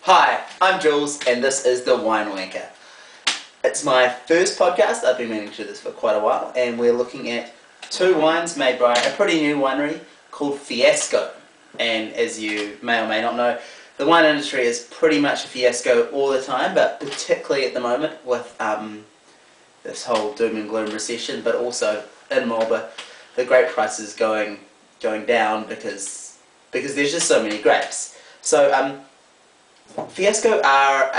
Hi, I'm Jules and this is the Wine Wanker. It's my first podcast. I've been meaning to do this for quite a while, and we're looking at two wines made by a pretty new winery called Fiasco. And as you may or may not know, the wine industry is pretty much a fiasco all the time, but particularly at the moment with this whole doom and gloom recession, but also in Marlborough, the grape prices going down because there's just so many grapes. So Fiasco are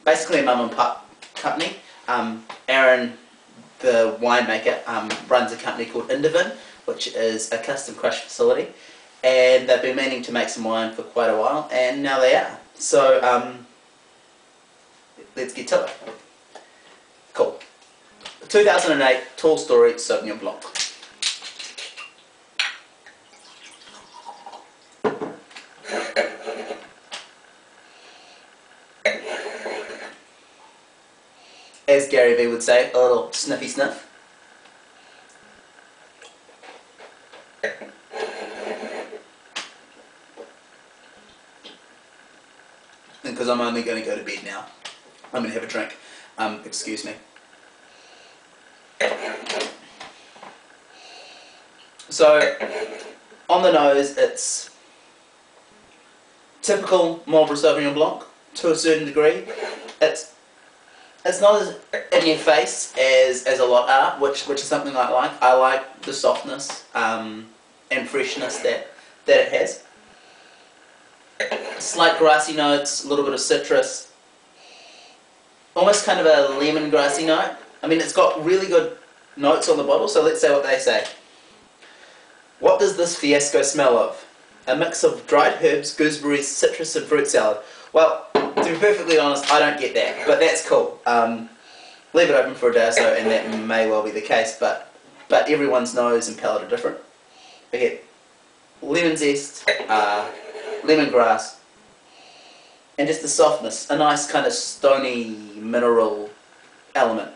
basically a mum and pop company. Aaron, the winemaker, runs a company called Indivin, which is a custom crush facility, and they've been meaning to make some wine for quite a while, and now they are. So let's get to it. Cool. 2008 Tall Story Sauvignon Blanc. As Gary V would say, a little sniffy sniff. Because I'm only going to go to bed now, I'm going to have a drink. Excuse me. So, on the nose, it's typical Marlborough Sauvignon Blanc to a certain degree. It's not as in your face as a lot are, which is something I like. I like the softness and freshness that it has. Slight grassy notes, a little bit of citrus, almost kind of a lemon grassy note. I mean, it's got really good notes on the bottle, so let's say what they say. What does this Fiasco smell of? A mix of dried herbs, gooseberries, citrus and fruit salad. Well, to be perfectly honest, I don't get that, but that's cool. Leave it open for a day or so and that may well be the case, but everyone's nose and palate are different. I get lemon zest, lemongrass, and just the softness, a nice kind of stony mineral element.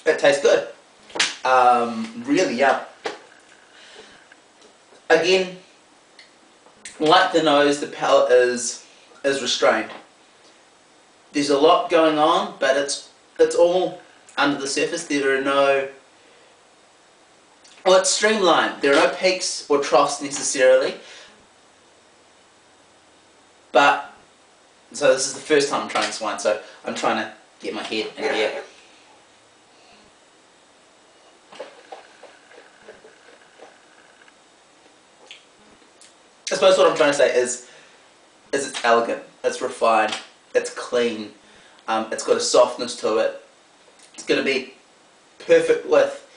It tastes good. Really yum. Again, like the nose, the palate is restrained. There's a lot going on, but it's all under the surface. There are no... Well, it's streamlined. There are no peaks or troughs necessarily. But, so this is the first time I'm trying this wine, so I'm trying to get my head in here. I suppose what I'm trying to say is it's elegant, it's refined, it's clean, it's got a softness to it. It's going to be perfect with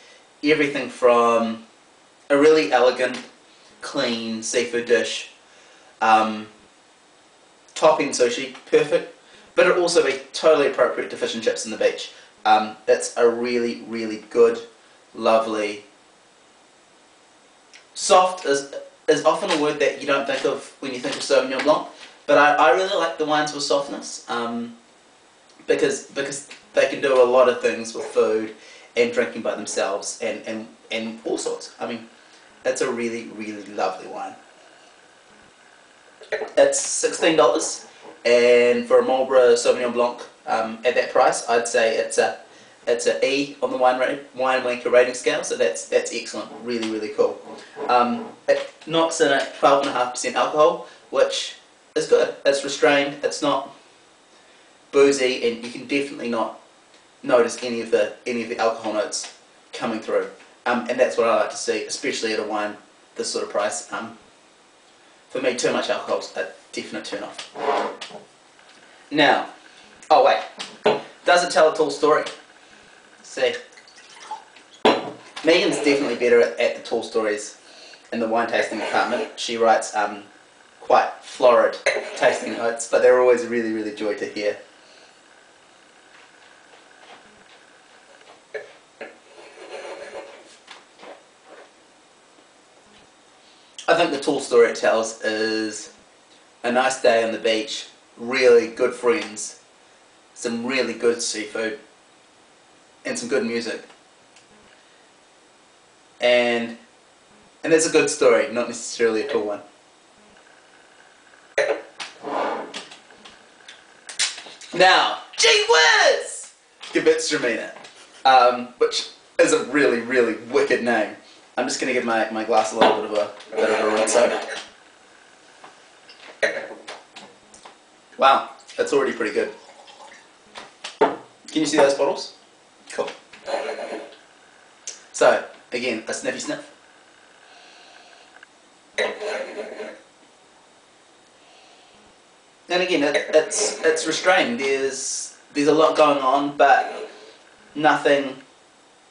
everything from a really elegant, clean seafood dish, topping sushi, perfect, but it'll also be totally appropriate to fish and chips on the beach. It's a really, really good, lovely, soft is often a word that you don't think of when you think of Sauvignon Blanc, but I really like the wines with softness, because they can do a lot of things with food and drinking by themselves and all sorts. I mean, it's a really, really lovely wine. It's $16, and for a Marlborough Sauvignon Blanc at that price, I'd say it's a E on the Wine Wanker rating scale, so that's excellent, really, really cool. It knocks in at 12.5% alcohol, which is good. It's restrained, it's not boozy, and you can definitely not notice any of the alcohol notes coming through. And that's what I like to see, especially at a wine this sort of price. For me, too much alcohol is a definite turn off. Now, oh wait, does it tell a tall story? See, Megan's definitely better at the tall stories in the wine tasting department. She writes quite florid tasting notes, but they're always a really, really joy to hear. I think the tall story it tells is a nice day on the beach, really good friends, some really good seafood, and some good music. And it's a good story, not necessarily a cool one. Now, gee whiz! Gewürztraminer, which is a really, really wicked name. I'm just going to give my glass a little bit of a rinse out. Wow, that's already pretty good. Can you see those bottles? Cool. So, again, a sniffy sniff. And again, it's restrained. There's a lot going on, but nothing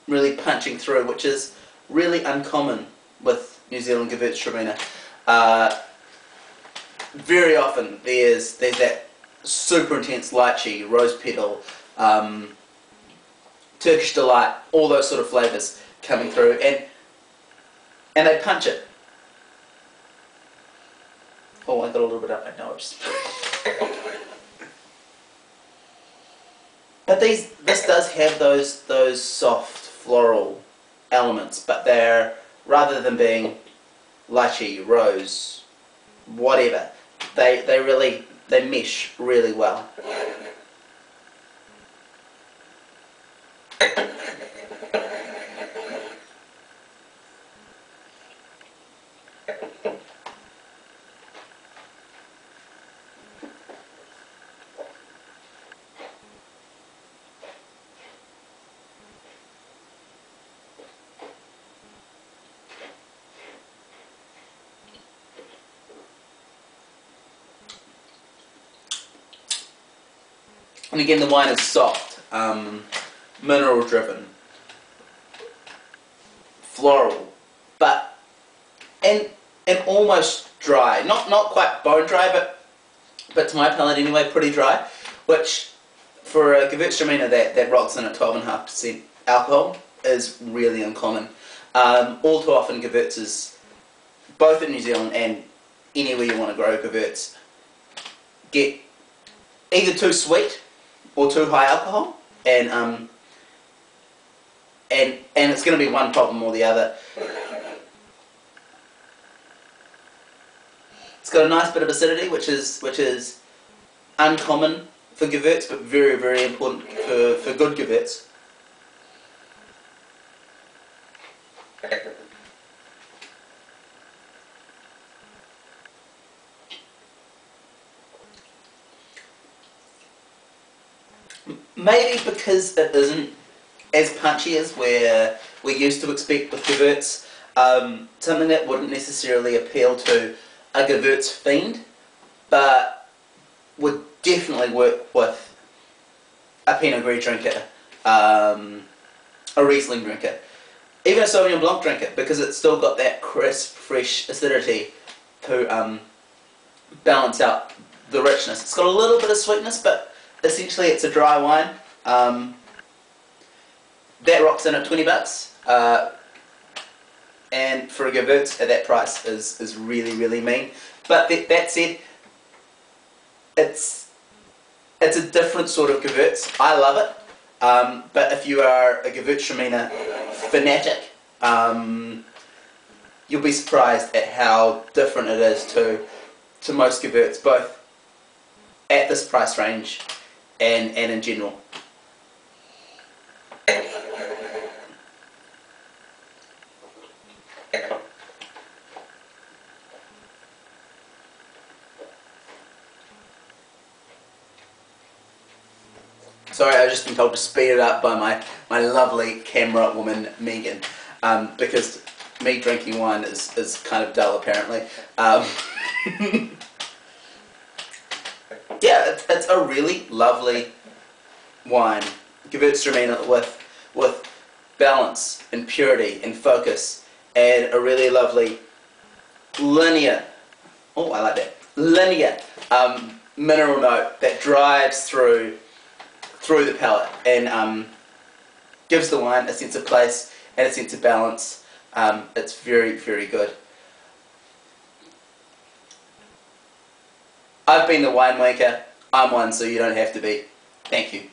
really punching through, which is really uncommon with New Zealand Gewürztraminer. Very often there's that super intense lychee, rose petal, Turkish delight, all those sort of flavours coming through, and they punch it. Oh, I got a little bit up my nose. But this does have those soft floral elements, but they're, rather than being lychee, rose, whatever, they mesh really well. And again, the wine is soft, mineral driven, floral, but and almost dry. Not quite bone dry, but to my palate anyway, pretty dry. Which for a Gewürztraminer that rocks in at 12.5% alcohol is really uncommon. All too often, Gewürzes, both in New Zealand and anywhere you want to grow Gewürz, get either too sweet or too high alcohol, and it's going to be one problem or the other. It's got a nice bit of acidity, which is uncommon for Gewürz, but very, very important for good Gewürz. Maybe because it isn't as punchy as we're used to expect with Gewürz, something that wouldn't necessarily appeal to a Gewürz fiend, but would definitely work with a Pinot Gris drinker, a Riesling drinker, even a Sauvignon Blanc drinker, because it's still got that crisp, fresh acidity to balance out the richness. It's got a little bit of sweetness, but essentially it's a dry wine. That rocks in at $20, and for a Gewürz at that price is really, really mean. But that said, it's a different sort of Gewürz. I love it, but if you are a Gewürztraminer fanatic, you'll be surprised at how different it is to most Gewürz, both at this price range and in general. Sorry, I've just been told to speed it up by my lovely camera woman, Megan, because me drinking wine is kind of dull, apparently. Yeah, it's a really lovely wine. Gewürztraminer with balance and purity and focus, and a really lovely linear, oh I like that, linear mineral note that drives through the palate and gives the wine a sense of place and a sense of balance. It's very, very good. I've been the winemaker. I'm one, so you don't have to be. Thank you.